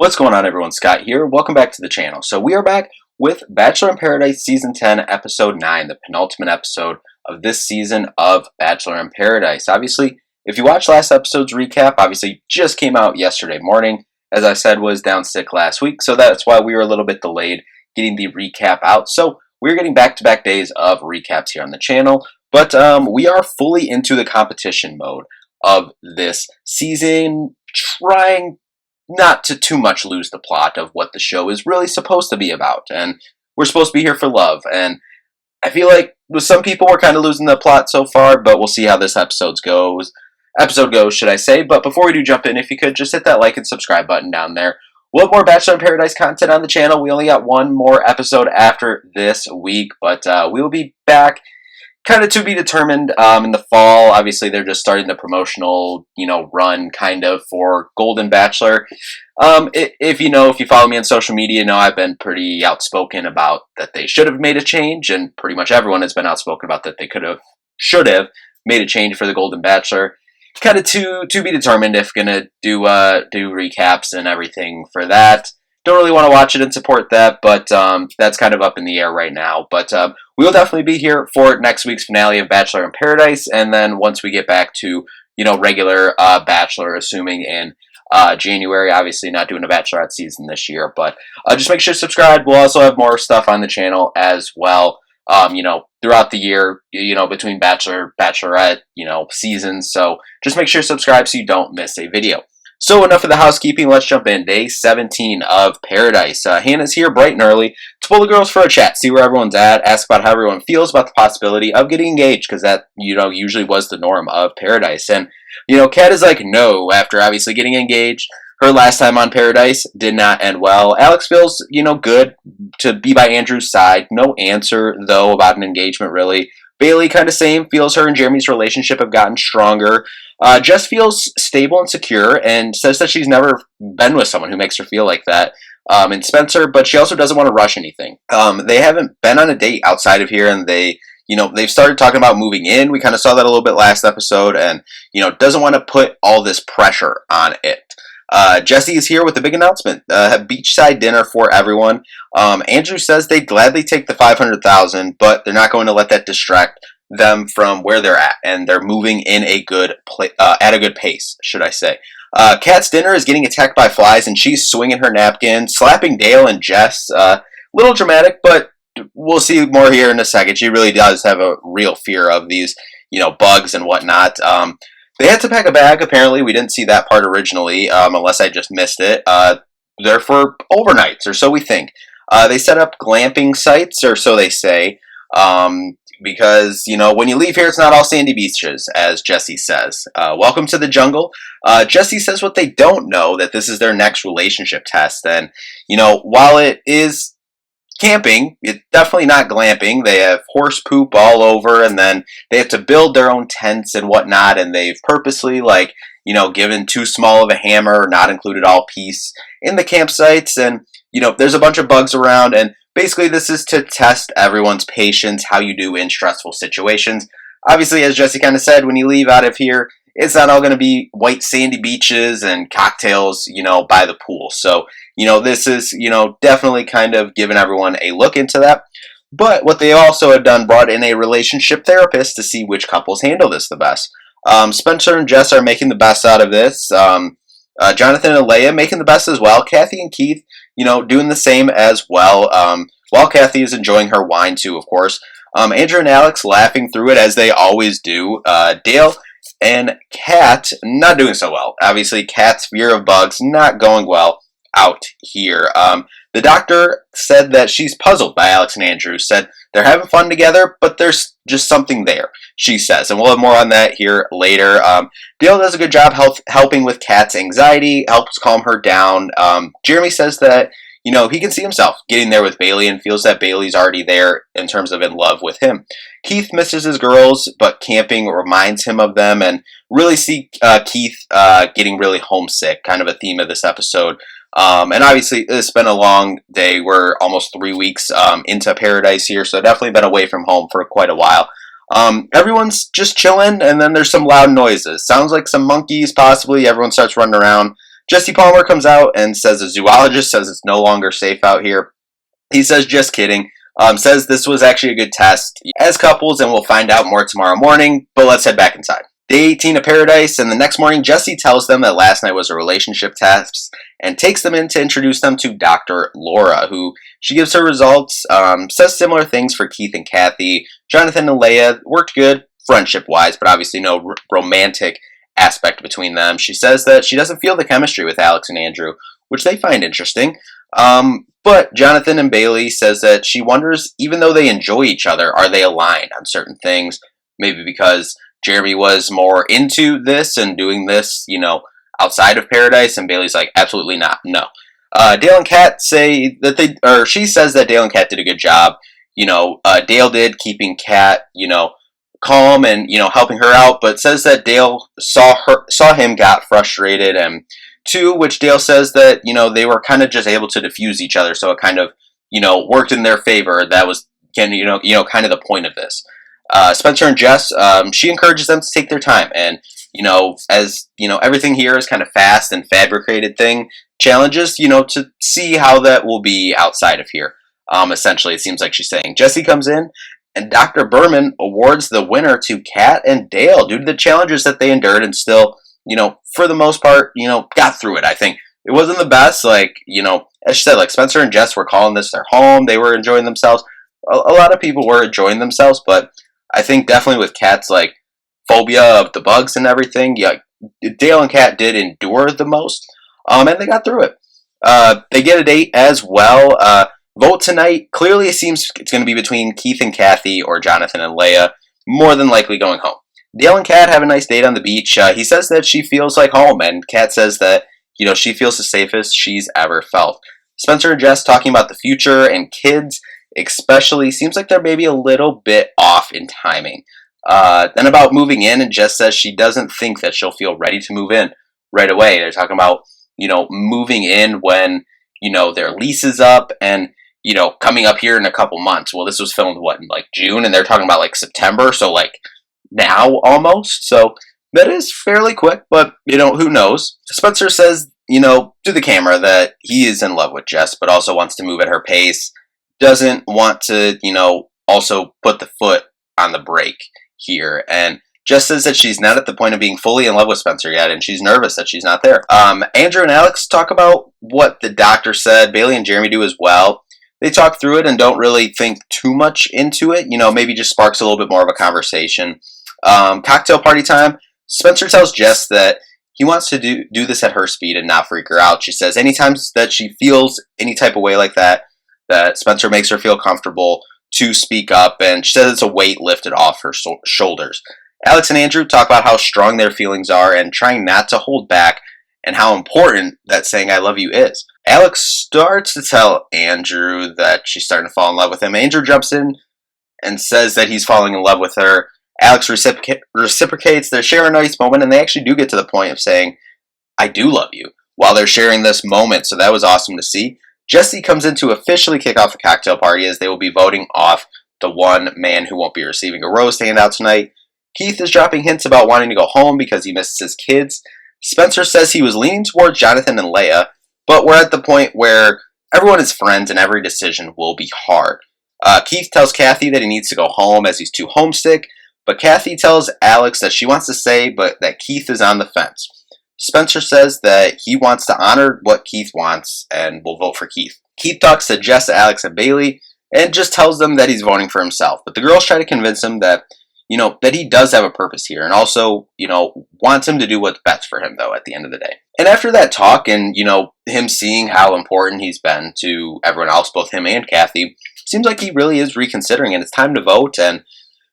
What's going on, everyone? Scott here. Welcome back to the channel. So we are back with Bachelor in Paradise Season 10, Episode 9, the penultimate episode of this season of Bachelor in Paradise. Obviously, if you watched last episode's recap, obviously just came out yesterday morning. As I said, was down sick last week, so that's why we were a little bit delayed getting the recap out. So we're getting back-to-back days of recaps here on the channel, but we are fully into the competition mode of this season, trying not to too much lose the plot of what the show is really supposed to be about. And we're supposed to be here for love. And I feel like with some people we're kind of losing the plot so far, but we'll see how this episode goes, should I say. But before we do jump in, if you could just hit that like and subscribe button down there. We'll have more Bachelor in Paradise content on the channel. We only got one more episode after this week, but we will be back kind of to be determined in the fall. Obviously, they're just starting the promotional, run kind of for Golden Bachelor. If you follow me on social media, you know I've been pretty outspoken about that they should have made a change, and pretty much everyone has been outspoken about that they should have made a change for the Golden Bachelor. Kind of to be determined if gonna do recaps and everything for that. Don't really want to watch it and support that, but that's kind of up in the air right now. But we will definitely be here for next week's finale of Bachelor in Paradise, and then once we get back to regular Bachelor, assuming in January. Obviously, not doing a Bachelorette season this year, but just make sure to subscribe. We'll also have more stuff on the channel as well. Throughout the year, between Bachelor, Bachelorette, seasons. So just make sure to subscribe so you don't miss a video. So enough of the housekeeping, let's jump in. Day 17 of Paradise. Hannah's here bright and early to pull the girls for a chat, see where everyone's at, ask about how everyone feels about the possibility of getting engaged, because that, usually was the norm of Paradise. And, Kat is like, no, after obviously getting engaged. Her last time on Paradise did not end well. Alex feels, good to be by Andrew's side. No answer, though, about an engagement, really. Bailey, kind of same, feels her and Jeremy's relationship have gotten stronger. Jess feels stable and secure and says that she's never been with someone who makes her feel like that. And Spencer, but she also doesn't want to rush anything. They haven't been on a date outside of here, and they've started talking about moving in. We kind of saw that a little bit last episode, and, doesn't want to put all this pressure on it. Jesse is here with a big announcement, a beachside dinner for everyone. Andrew says they'd gladly take the $500,000, but they're not going to let that distract them from where they're at, and they're moving in at a good pace, should I say. Kat's dinner is getting attacked by flies, and she's swinging her napkin, slapping Dale and Jess. Little dramatic, but we'll see more here in a second. She really does have a real fear of these, bugs and whatnot. They had to pack a bag, apparently. We didn't see that part originally, unless I just missed it. They're for overnights, or so we think. They set up glamping sites, or so they say, because, when you leave here, it's not all sandy beaches, as Jesse says. Welcome to the jungle. Jesse says what they don't know, that this is their next relationship test. And, while it is camping, it's definitely not glamping. They have horse poop all over, and then they have to build their own tents and whatnot, and they've purposely, given too small of a hammer, or not included all piece in the campsites, and, there's a bunch of bugs around, and basically this is to test everyone's patience, how you do in stressful situations. Obviously, as Jesse kind of said, when you leave out of here, it's not all going to be white sandy beaches and cocktails, by the pool. So, this is, definitely kind of giving everyone a look into that. But what they also have done, brought in a relationship therapist to see which couples handle this the best. Spencer and Jess are making the best out of this. Jonathan and Leia making the best as well. Kathy and Keith, doing the same as well. While Kathy is enjoying her wine too, of course. Andrew and Alex laughing through it as they always do. Dale and Kat not doing so well. Obviously, Kat's fear of bugs not going well out here. The doctor said that she's puzzled by Alex and Andrew. Said they're having fun together, but there's just something there, she says. And we'll have more on that here later. Dale does a good job helping with Kat's anxiety, helps calm her down. Jeremy says that, he can see himself getting there with Bailey and feels that Bailey's already there in terms of in love with him. Keith misses his girls, but camping reminds him of them, and really see Keith getting really homesick, kind of a theme of this episode. And obviously, it's been a long day. We're almost 3 weeks into Paradise here, so definitely been away from home for quite a while. Everyone's just chilling, and then there's some loud noises. Sounds like some monkeys, possibly. Everyone starts running around. Jesse Palmer comes out and says a zoologist says it's no longer safe out here. He says, just kidding. Says this was actually a good test as couples, and we'll find out more tomorrow morning, but let's head back inside. Day 18 of Paradise, and the next morning, Jesse tells them that last night was a relationship test and takes them in to introduce them to Dr. Laura, who she gives her results, says similar things for Keith and Kathy. Jonathan and Leah worked good friendship-wise, but obviously no romantic aspect between them. She says that she doesn't feel the chemistry with Alex and Andrew, which they find interesting. But Jonathan and Bailey says that she wonders, even though they enjoy each other, are they aligned on certain things? Maybe because Jeremy was more into this and doing this, outside of Paradise, and Bailey's like, absolutely not, no. Dale and Kat say that she says that Dale and Kat did a good job. Dale did, keeping Kat, calm and, helping her out, but says that Dale saw him got frustrated, and two, which Dale says that, they were kind of just able to diffuse each other, so it kind of, worked in their favor. That was, kind of the point of this. Spencer and Jess, she encourages them to take their time, and, as, everything here is kind of fast and fabricated thing, challenges, to see how that will be outside of here. Essentially, it seems like she's saying. Jesse comes in, and Dr. Berman awards the winner to Kat and Dale due to the challenges that they endured and still, for the most part, got through it. I think it wasn't the best, as she said, Spencer and Jess were calling this their home. They were enjoying themselves. A lot of people were enjoying themselves, but I think definitely with Kat's, phobia of the bugs and everything, Dale and Kat did endure the most, and they got through it. They get a date as well. Vote tonight. Clearly, it seems it's going to be between Keith and Kathy or Jonathan and Leah, more than likely going home. Dale and Kat have a nice date on the beach. He says that she feels like home, and Kat says that, she feels the safest she's ever felt. Spencer and Jess talking about the future and kids, especially, seems like they're maybe a little bit off in timing. Then about moving in, and Jess says she doesn't think that she'll feel ready to move in right away. They're talking about, moving in when, their lease is up, and, coming up here in a couple months. Well, this was filmed, in June, and they're talking about, September, so, now almost. So that is fairly quick, but, who knows? Spencer says, to the camera that he is in love with Jess, but also wants to move at her pace. Doesn't want to, also put the foot on the brake here. And Jess says that she's not at the point of being fully in love with Spencer yet, and she's nervous that she's not there. Andrew and Alex talk about what the doctor said. Bailey and Jeremy do as well. They talk through it and don't really think too much into it. Maybe just sparks a little bit more of a conversation. Cocktail party time. Spencer tells Jess that he wants to do this at her speed and not freak her out. She says anytime that she feels any type of way like that Spencer makes her feel comfortable to speak up, and she says it's a weight lifted off her shoulders. Alex and Andrew talk about how strong their feelings are and trying not to hold back, and how important that saying I love you is. Alex starts to tell Andrew that she's starting to fall in love with him. Andrew jumps in and says that he's falling in love with her. Alex reciprocates. They share a nice moment, and they actually do get to the point of saying, I do love you, while they're sharing this moment, so that was awesome to see. Jesse comes in to officially kick off the cocktail party, as they will be voting off the one man who won't be receiving a rose to hand out tonight. Keith is dropping hints about wanting to go home because he misses his kids. Spencer says he was leaning towards Jonathan and Leah, but we're at the point where everyone is friends and every decision will be hard. Keith tells Kathy that he needs to go home as he's too homesick, but Kathy tells Alex that she wants to stay, but that Keith is on the fence. Spencer says that he wants to honor what Keith wants and will vote for Keith. Keith talks to Jess, Alex, and Bailey and just tells them that he's voting for himself. But the girls try to convince him that, that he does have a purpose here, and also, wants him to do what's best for him, though, at the end of the day. And after that talk and, him seeing how important he's been to everyone else, both him and Kathy, seems like he really is reconsidering, and it's time to vote. And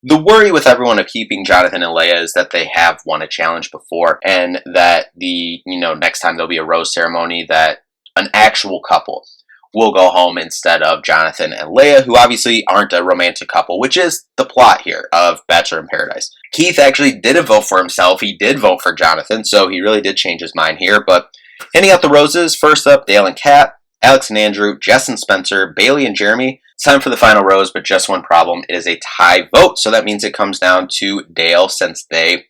the worry with everyone of keeping Jonathan and Leah is that they have won a challenge before, and that next time there'll be a rose ceremony, that an actual couple will go home instead of Jonathan and Leah, who obviously aren't a romantic couple, which is the plot here of Bachelor in Paradise. Keith actually didn't vote for himself. He did vote for Jonathan, so he really did change his mind here. But handing out the roses, first up, Dale and Kat, Alex and Andrew, Jess and Spencer, Bailey and Jeremy. It's time for the final rose, but just one problem. It is a tie vote, so that means it comes down to Dale, since they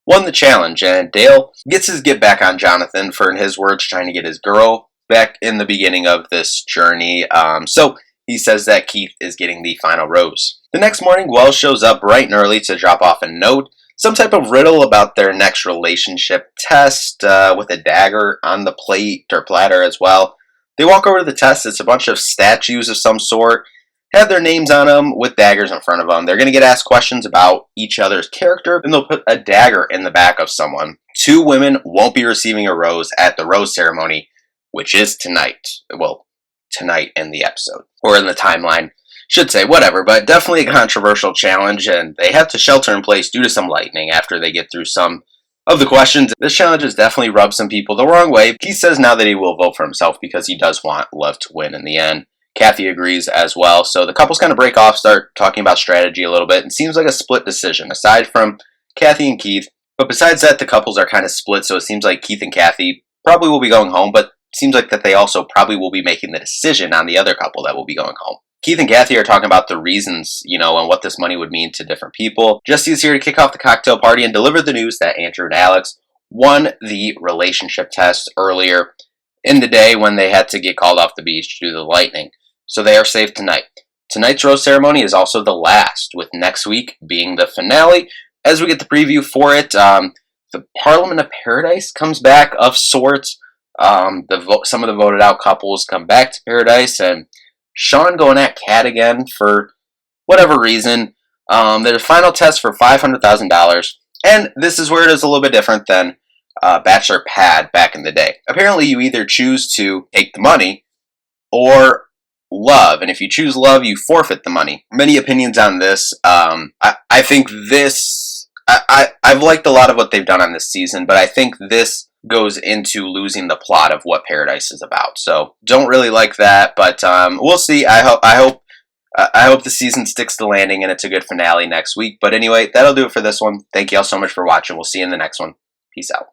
won the challenge, and Dale gets his get back on Jonathan for, in his words, trying to get his girl back in the beginning of this journey. So he says that Keith is getting the final rose. The next morning, Wells shows up bright and early to drop off a note, some type of riddle about their next relationship test, with a dagger on the plate or platter as well. They walk over to the test. It's a bunch of statues of some sort, have their names on them with daggers in front of them. They're going to get asked questions about each other's character, and they'll put a dagger in the back of someone. 2 women won't be receiving a rose at the rose ceremony, which is tonight. Well, tonight in the episode, or in the timeline. Should say, whatever, but definitely a controversial challenge, and they have to shelter in place due to some lightning after they get through some of the questions. This challenge has definitely rubbed some people the wrong way. He says now that he will vote for himself because he does want love to win in the end. Kathy agrees as well, so the couples kind of break off, start talking about strategy a little bit, and seems like a split decision, aside from Kathy and Keith. But besides that, the couples are kind of split, so it seems like Keith and Kathy probably will be going home, but it seems like that they also probably will be making the decision on the other couple that will be going home. Keith and Kathy are talking about the reasons, and what this money would mean to different people. Jesse is here to kick off the cocktail party and deliver the news that Andrew and Alex won the relationship test earlier in the day when they had to get called off the beach due to the lightning. So they are safe tonight. Tonight's rose ceremony is also the last, with next week being the finale. As we get the preview for it, the Parliament of Paradise comes back of sorts. Some of the voted out couples come back to Paradise, and Sean going at Kat again for whatever reason. There's a final test for $500,000, and this is where it is a little bit different than Bachelor Pad back in the day. Apparently, you either choose to take the money or love, and if you choose love, you forfeit the money. Many opinions on this. I think this. I've liked a lot of what they've done on this season, but I think this goes into losing the plot of what Paradise is about. So don't really like that, but we'll see. I hope the season sticks to landing and it's a good finale next week. But anyway, that'll do it for this one. Thank you all so much for watching. We'll see you in the next one. Peace out.